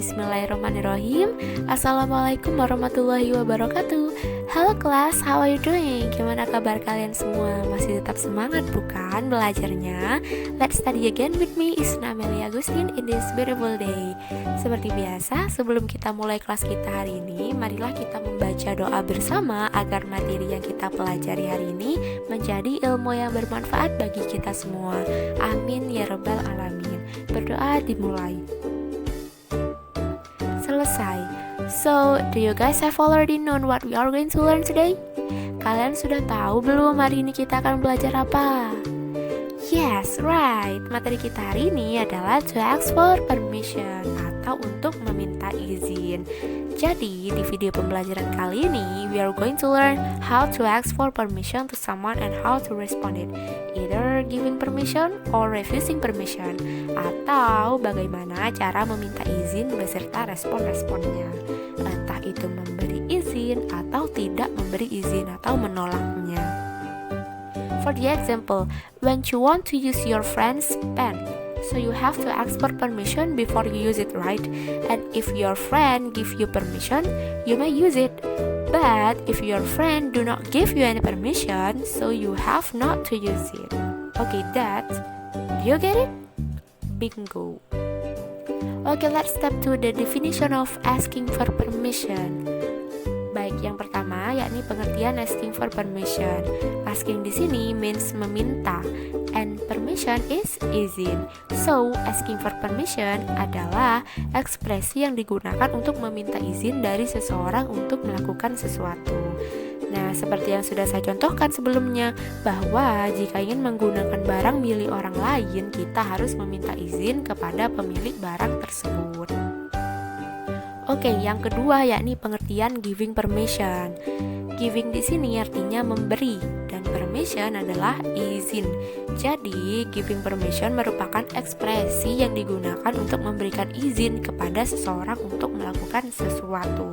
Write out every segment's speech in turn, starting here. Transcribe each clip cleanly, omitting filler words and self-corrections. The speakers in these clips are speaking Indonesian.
Bismillahirrahmanirrahim. Assalamualaikum warahmatullahi wabarakatuh. Halo kelas, how are you doing? Gimana kabar kalian semua? Masih tetap semangat bukan belajarnya? Let's study again with me, Isna Amelia Agustin, in this beautiful day. Seperti biasa, sebelum kita mulai kelas kita hari ini, marilah kita membaca doa bersama agar materi yang kita pelajari hari ini menjadi ilmu yang bermanfaat bagi kita semua. Amin ya rabbal alamin. Berdoa dimulai. Selesai. So, do you guys have already known what we are going to learn today? Kalian sudah tahu belum hari ini kita akan belajar apa? Yes, right. Materi kita hari ini adalah to ask for permission atau untuk meminta izin. Jadi, di video pembelajaran kali ini, we are going to learn how to ask for permission to someone and how to respond it. Either giving permission or refusing permission. Atau bagaimana cara meminta izin beserta respon-responnya. Entah itu memberi izin atau tidak memberi izin atau menolaknya. For the example, when you want to use your friend's pen, so you have to ask for permission before you use it, right? And if your friend give you permission, you may use it. But if your friend do not give you any permission, so you have not to use it. Okay, do you get it? Bingo. Okay, let's step to the definition of asking for permission. Baik, yang pertama yakni pengertian asking for permission. Asking di sini means meminta, and permission is izin. So, asking for permission adalah ekspresi yang digunakan untuk meminta izin dari seseorang untuk melakukan sesuatu. Nah, seperti yang sudah saya contohkan sebelumnya, bahwa jika ingin menggunakan barang milik orang lain, kita harus meminta izin kepada pemilik barang tersebut. Oke, yang kedua yakni pengertian giving permission. Giving di sini artinya memberi dan permission adalah izin. Jadi, giving permission merupakan ekspresi yang digunakan untuk memberikan izin kepada seseorang untuk melakukan sesuatu.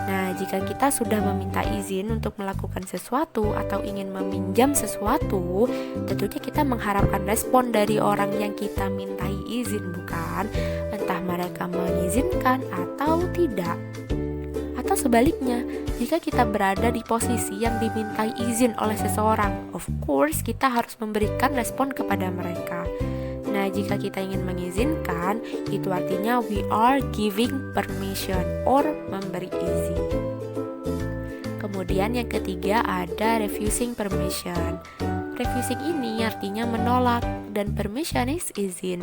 Nah, jika kita sudah meminta izin untuk melakukan sesuatu atau ingin meminjam sesuatu, tentunya kita mengharapkan respon dari orang yang kita mintai izin, bukan? Entah mereka mengizinkan atau tidak. Atau sebaliknya, jika kita berada di posisi yang dimintai izin oleh seseorang, of course kita harus memberikan respon kepada mereka. Nah, jika kita ingin mengizinkan, itu artinya we are giving permission or memberi izin. Kemudian yang ketiga ada refusing permission. Refusing ini artinya menolak dan permission is izin.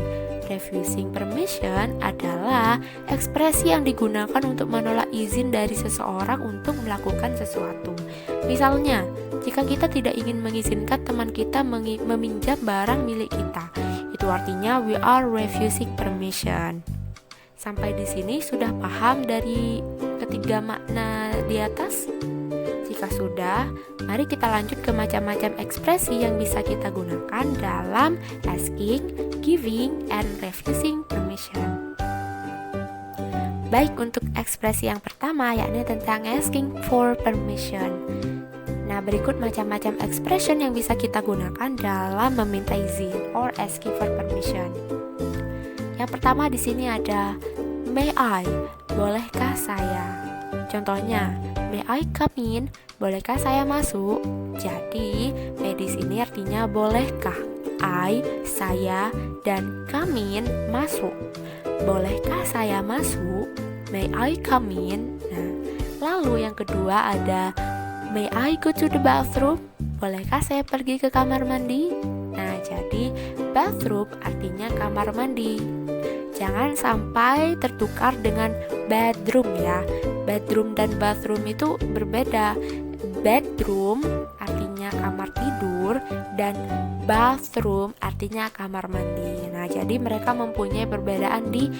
Refusing permission adalah ekspresi yang digunakan untuk menolak izin dari seseorang untuk melakukan sesuatu. Misalnya, jika kita tidak ingin mengizinkan teman kita meminjam barang milik kita, itu artinya we are refusing permission. Sampai di sini sudah paham dari ketiga makna di atas? Jika sudah, mari kita lanjut ke macam-macam ekspresi yang bisa kita gunakan dalam asking, giving, and refusing permission. Baik, untuk ekspresi yang pertama yakni tentang asking for permission. Nah, berikut macam-macam expression yang bisa kita gunakan dalam meminta izin or asking for permission. Yang pertama di sini ada may I, bolehkah saya? Contohnya, may I come in, bolehkah saya masuk? Jadi, may di sini artinya bolehkah. I, saya, dan come in, masuk. Bolehkah saya masuk? May I come in? Nah, lalu yang kedua ada may I go to the bathroom? Bolehkah saya pergi ke kamar mandi? Nah, jadi bathroom artinya kamar mandi. Jangan sampai tertukar dengan bedroom ya. Bedroom dan bathroom itu berbeda. Bedroom artinya kamar tidur dan bathroom artinya kamar mandi. Nah, jadi mereka mempunyai perbedaan di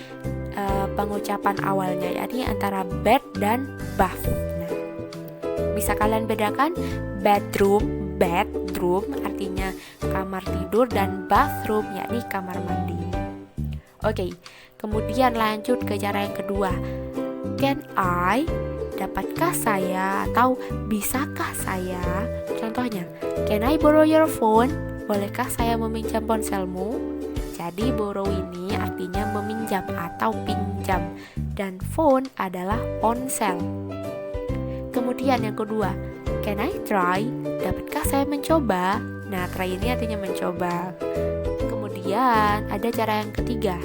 pengucapan awalnya, yakni antara bed dan bath. Bisa kalian bedakan? Bedroom artinya kamar tidur dan bathroom yakni kamar mandi. Oke, kemudian lanjut ke cara yang kedua. Can I, dapatkah saya atau bisakah saya? Contohnya, can I borrow your phone? Bolehkah saya meminjam ponselmu? Jadi borrow ini artinya meminjam atau pinjam, dan phone adalah ponsel. Kemudian yang kedua, can I try? Dapatkah saya mencoba? Nah, try ini artinya mencoba. Kemudian ada cara yang ketiga,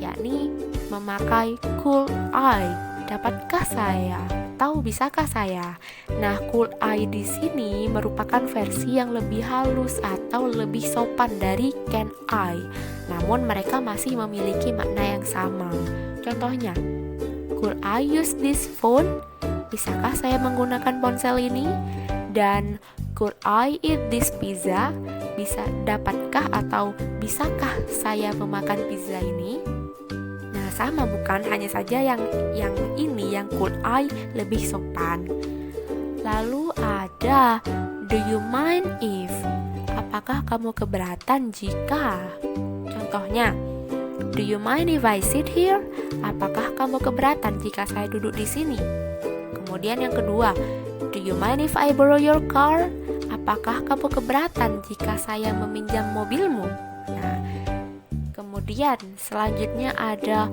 yakni memakai could I. Dapatkah saya? Atau bisakah saya? Nah, could I di sini merupakan versi yang lebih halus atau lebih sopan dari can I. Namun mereka masih memiliki makna yang sama. Contohnya, could I use this phone? Bisakah saya menggunakan ponsel ini? Dan could I eat this pizza? Dapatkah atau bisakah saya memakan pizza ini? Nah, sama bukan? Hanya saja yang ini yang could I lebih sopan. Lalu ada do you mind if? Apakah kamu keberatan jika? Contohnya, do you mind if I sit here? Apakah kamu keberatan jika saya duduk di sini? Kemudian yang kedua, do you mind if I borrow your car? Apakah kamu keberatan jika saya meminjam mobilmu? Nah, kemudian selanjutnya ada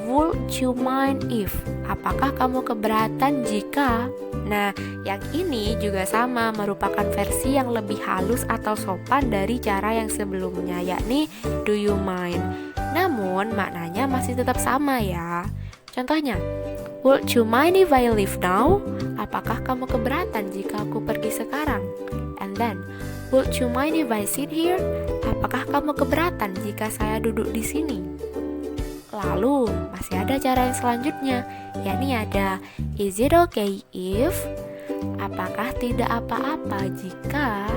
would you mind if? Apakah kamu keberatan jika? Nah, yang ini juga sama, merupakan versi yang lebih halus atau sopan dari cara yang sebelumnya, yakni do you mind. Namun maknanya masih tetap sama ya. Contohnya, would you mind if I leave now? Apakah kamu keberatan jika aku pergi sekarang? And then, would you mind if I sit here? Apakah kamu keberatan jika saya duduk di sini? Lalu, masih ada cara yang selanjutnya, yakni ada is it okay if? Apakah tidak apa-apa jika?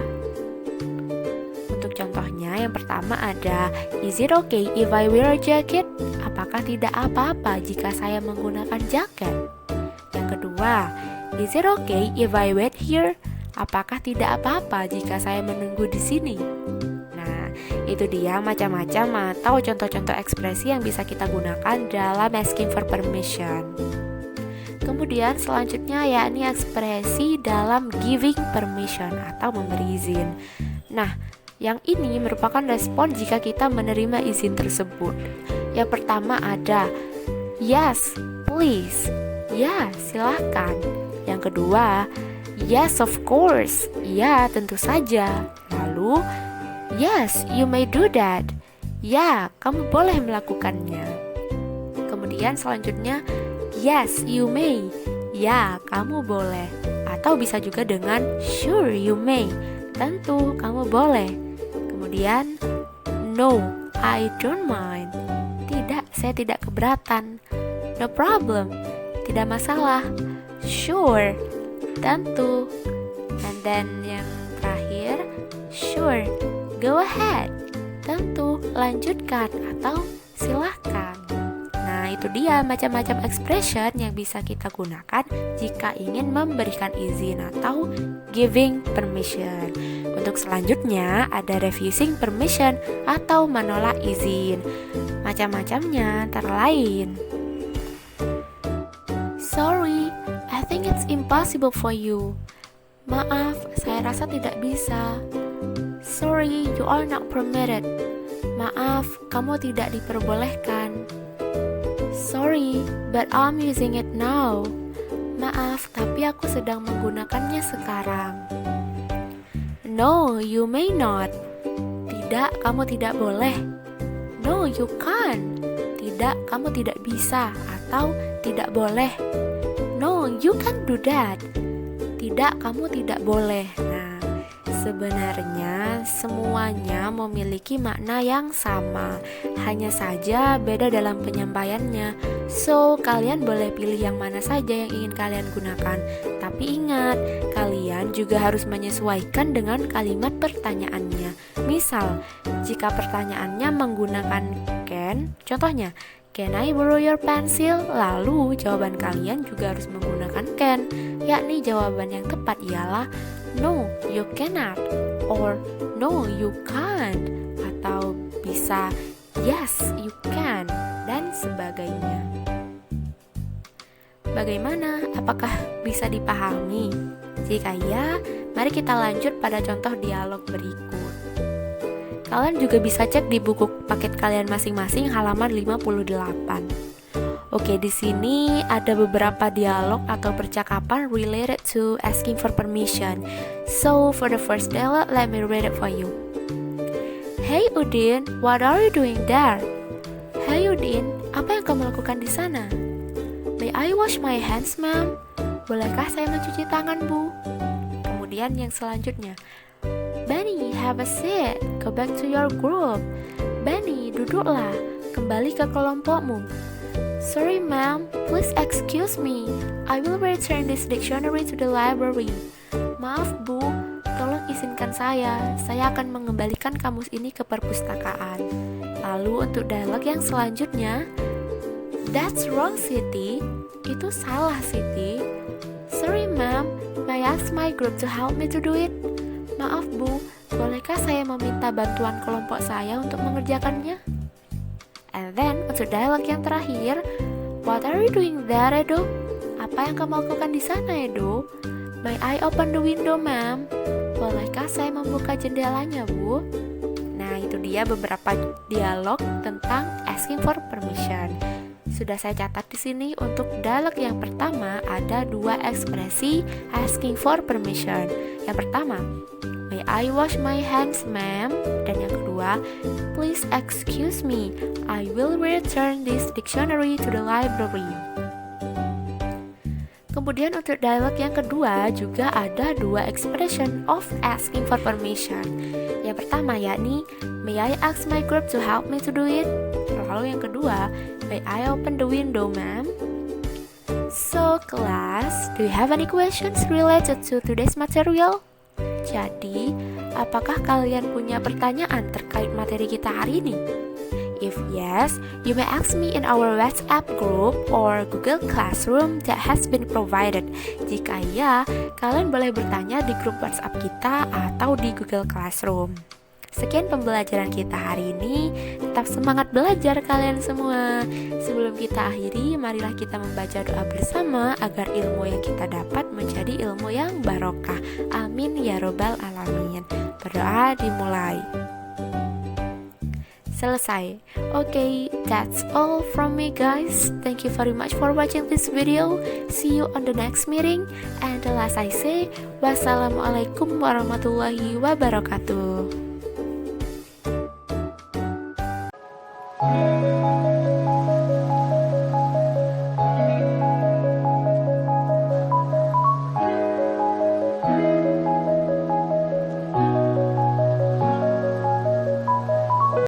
Untuk contohnya, yang pertama ada is it okay if I wear a jacket? Apakah tidak apa-apa jika saya menggunakan jaket? Yang kedua, is it okay if I wait here? Apakah tidak apa-apa jika saya menunggu di sini? Nah, itu dia macam-macam atau contoh-contoh ekspresi yang bisa kita gunakan dalam asking for permission. Kemudian selanjutnya yakni ekspresi dalam giving permission atau memberi izin. Nah, yang ini merupakan respon jika kita menerima izin tersebut. Yang pertama ada yes, please. Ya, silakan. Yang kedua, yes, of course. Ya, tentu saja. Lalu, yes, you may do that. Ya, kamu boleh melakukannya. Kemudian selanjutnya, yes, you may. Ya, kamu boleh. Atau bisa juga dengan sure, you may. Tentu, kamu boleh. Kemudian, no, I don't mind. Tidak, saya tidak keberatan. No problem, tidak masalah. Sure, tentu. And then yang terakhir, sure, go ahead. Tentu, lanjutkan atau silahkan. Nah, itu dia macam-macam expression yang bisa kita gunakan jika ingin memberikan izin atau giving permission. Untuk selanjutnya ada refusing permission atau menolak izin. Macam-macamnya antara lain, sorry, I think it's impossible for you. Maaf, saya rasa tidak bisa. Sorry, you are not permitted. Maaf, kamu tidak diperbolehkan. Sorry, but I'm using it now. Maaf, tapi aku sedang menggunakannya sekarang. No, you may not. Tidak, kamu tidak boleh. No, you can't. Tidak, kamu tidak bisa atau tidak boleh. No, you can't do that. Tidak, kamu tidak boleh. Nah, sebenarnya semuanya memiliki makna yang sama, hanya saja beda dalam penyampaiannya. So, kalian boleh pilih yang mana saja yang ingin kalian gunakan. Tapi ingat, kalian juga harus menyesuaikan dengan kalimat pertanyaannya. Misal, jika pertanyaannya menggunakan can, contohnya, can I borrow your pencil? Lalu, jawaban kalian juga harus menggunakan can, yakni jawaban yang tepat ialah no, you cannot, or no, you can't, atau bisa yes, you can, dan sebagainya. Bagaimana? Apakah bisa dipahami? Jika iya, mari kita lanjut pada contoh dialog berikut. Kalian juga bisa cek di buku paket kalian masing-masing halaman 58. Oke, di sini ada beberapa dialog atau percakapan related to asking for permission. So, for the first dialogue, let me read it for you. Hey Udin, what are you doing there? Hey Udin, apa yang kamu lakukan di sana? May I wash my hands, ma'am? Bolehkah saya mencuci tangan, Bu? Kemudian yang selanjutnya, Benny, have a seat. Go back to your group. Benny, duduklah. Kembali ke kelompokmu. Sorry ma'am, please excuse me. I will return this dictionary to the library. Maaf Bu, tolong izinkan saya akan mengembalikan kamus ini ke perpustakaan. Lalu untuk dialog yang selanjutnya, That's wrong Siti. Itu salah Siti. Sorry ma'am, may I ask my group to help me to do it? Maaf Bu, bolehkah saya meminta bantuan kelompok saya untuk mengerjakannya? And then, untuk dialog yang terakhir, What are you doing there, Edo? Apa yang kamu lakukan di sana, Edo? May I open the window, ma'am? Bolehkah saya membuka jendelanya, Bu? Nah, itu dia beberapa dialog tentang asking for permission. Sudah saya catat di sini. Untuk dialog yang pertama ada dua ekspresi asking for permission. Yang pertama, May I wash my hands, ma'am? Dan yang kedua, Please excuse me, I will return this dictionary to the library. Kemudian untuk dialog yang kedua juga ada dua expression of asking for permission. Yang pertama yakni, May I ask my group to help me to do it? Lalu yang kedua, May I open the window, ma'am? So, class, do you have any questions related to today's material? Jadi, apakah kalian punya pertanyaan terkait materi kita hari ini? If yes, you may ask me in our WhatsApp group or Google Classroom that has been provided. Jika ya, kalian boleh bertanya di grup WhatsApp kita atau di Google Classroom. Sekian pembelajaran kita hari ini. Tetap semangat belajar kalian semua. Sebelum kita akhiri, marilah kita membaca doa bersama agar ilmu yang kita dapat menjadi ilmu yang barokah. Amin ya robbal alamin. Berdoa dimulai. Selesai. Okay, that's all from me guys. Thank you very much for watching this video. See you on the next meeting. And the last I say, wassalamualaikum warahmatullahi wabarakatuh.